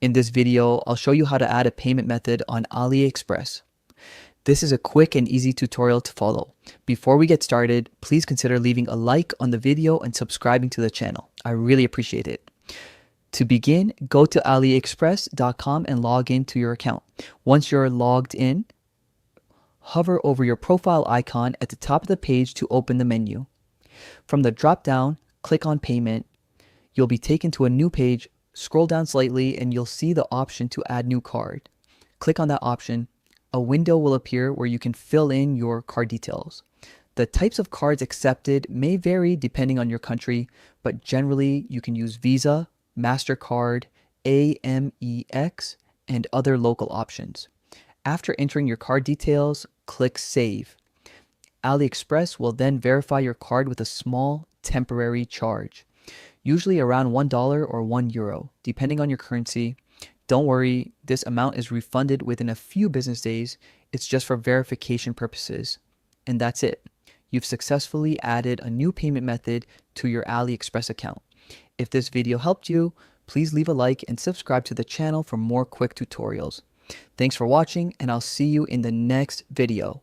In this video, I'll show you how to add a payment method on AliExpress. This is a quick and easy tutorial to follow. Before we get started, please consider leaving a like on the video and subscribing to the channel. I really appreciate it. To begin, go to aliexpress.com and log into your account. Once you're logged in, hover over your profile icon at the top of the page to open the menu. From the drop-down, click on Payment. You'll be taken to a new page. Scroll down slightly and you'll see the option to add new card. Click on that option. A window will appear where you can fill in your card details. The types of cards accepted may vary depending on your country, but generally you can use Visa, MasterCard, Amex, and other local options. After entering your card details, click Save. AliExpress will then verify your card with a small temporary charge, usually around $1 or €1, depending on your currency. Don't worry, this amount is refunded within a few business days. It's just for verification purposes. And that's it. You've successfully added a new payment method to your AliExpress account. If this video helped you, please leave a like and subscribe to the channel for more quick tutorials. Thanks for watching, and I'll see you in the next video.